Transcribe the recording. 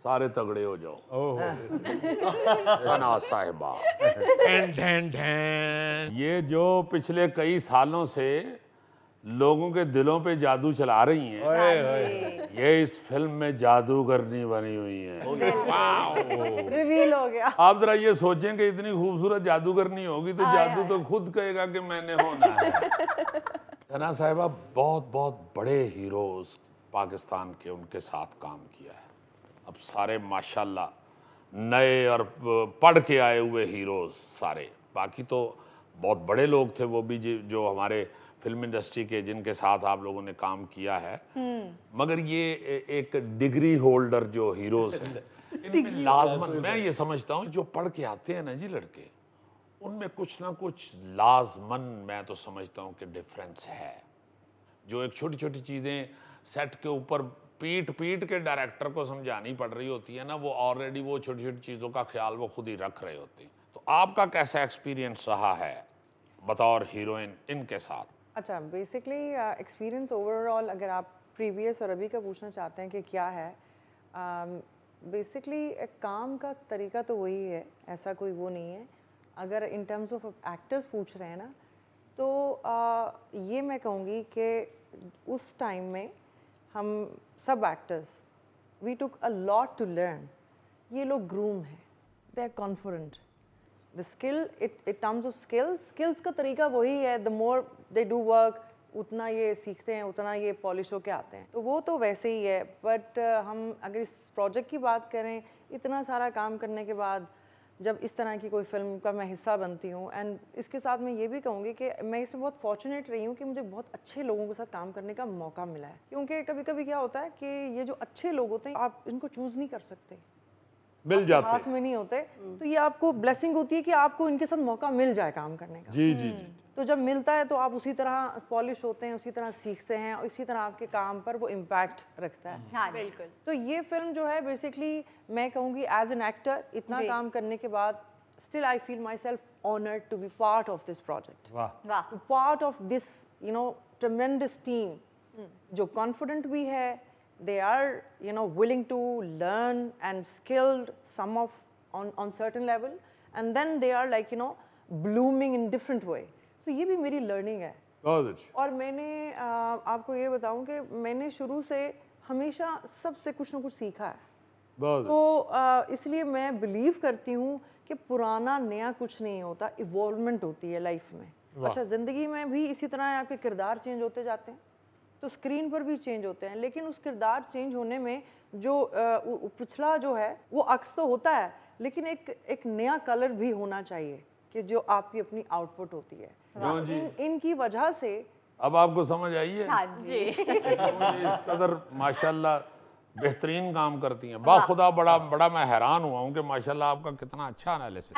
सारे तगड़े हो जाओ। ओह सना साहिबा, ढैन ढैन ढैन। ये जो पिछले कई सालों से लोगों के दिलों पे जादू चला रही हैं, ओए हाँ ओए जी, ये इस फिल्म में जादूगरनी बनी हुई हैं। वाओ। रिवील हो गया। आप जरा ये सोचें कि इतनी खूबसूरत जादूगरनी होगी तो जादू तो खुद कहेगा कि मैंने होना है। सना साहिबा बहुत बहुत बड़े हीरोज पाकिस्तान के उनके साथ काम किया है। अब सारे माशाल्लाह नए और पढ़ के आए हुए हीरोज सारे, बाकी तो बहुत बड़े लोग थे वो भी जो हमारे फिल्म इंडस्ट्री के जिनके साथ आप लोगों ने काम किया है। मगर ये एक डिग्री होल्डर जो हीरोज हैं, इनमें लाजमन मैं ये समझता हूँ जो पढ़ के आते हैं ना जी लड़के, उनमें कुछ ना कुछ लाजमन मैं तो समझता हूँ कि डिफरेंस है। जो एक छोटी छोटी चीज़ें सेट के ऊपर पीट पीट के डायरेक्टर को समझानी पड़ रही होती है ना, वो ऑलरेडी वो छोटी छोटी चीज़ों का ख्याल वो खुद ही रख रहे होते हैं। तो आपका कैसा एक्सपीरियंस रहा है बतौर हीरोइन इनके साथ? अच्छा, बेसिकली एक्सपीरियंस ओवरऑल अगर आप प्रीवियस और अभी का पूछना चाहते हैं कि क्या है, बेसिकली काम का तरीका तो वही है, ऐसा कोई वो नहीं है। अगर इन टर्म्स ऑफ एक्टर्स पूछ रहे हैं ना, तो ये मैं कहूँगी कि उस टाइम में हम सब actors we took a lot to learn. ये लोग ग्रूम हैं, they are confident, the skill it terms of skills का तरीका वही है। The more they do work, उतना ये सीखते हैं, उतना ये पॉलिश होके आते हैं, तो वो तो वैसे ही है। बट हम अगर इस प्रोजेक्ट की बात करें, इतना सारा काम करने के बाद जब इस तरह की कोई फिल्म का मैं हिस्सा बनती हूँ, एंड इसके साथ मैं ये भी कहूँगी कि मैं इसमें बहुत फॉर्चुनेट रही हूँ कि मुझे बहुत अच्छे लोगों के साथ काम करने का मौका मिला है। क्योंकि कभी कभी क्या होता है कि ये जो अच्छे लोग होते हैं, आप इनको चूज़ नहीं कर सकते, मिल आपके जाते हाथ में नहीं होते। तो ये आपको ब्लेसिंग होती है कि आपको इनके साथ मौका मिल जाए काम करने का। जी जी जी। तो जब मिलता है तो आप उसी तरह पॉलिश होते हैं, उसी तरह सीखते हैं, और इसी तरह आपके काम पर वो इम्पैक्ट रखता है। हाँ बिल्कुल। तो ये फिल्म जो है बेसिकली मैं कहूँगी एज एन एक्टर इतना जी। काम करने के बाद still I feel myself honoured to be part of this project, वाह। वाह। Part of this tremendous team जो कॉन्फिडेंट भी है, they are willing to learn and skilled some of on certain level, and then they are like blooming in different way. So ये भी मेरी learning है। बहुत अच्छा। और मैंने आपको ये बताऊं कि मैंने शुरू से हमेशा सबसे कुछ ना कुछ सीखा है। बहुत तो इसलिए मैं बिलीव करती हूँ कि पुराना नया कुछ नहीं होता, इवॉल्वमेंट होती है लाइफ में। अच्छा, ज़िंदगी में भी इसी तरह है, आपके किरदार चेंज होते जाते हैं, तो स्क्रीन पर भी चेंज होते हैं, लेकिन उस किरदार चेंज होने में जो पिछला जो है वो अक्स तो होता है, लेकिन एक नया कलर भी होना चाहिए कि जो आपकी अपनी आउटपुट होती है। क्यों जी? इनकी वजह से अब आपको समझ आई है? हाँ जी। मुझे इस कदर माशाल्लाह बेहतरीन काम करती हैं, बाखुदा बड़ा बड़ा मैं हैरान हुआ हूँ कि माशाल्लाह आपका कितना अच्छा एनालिसिस।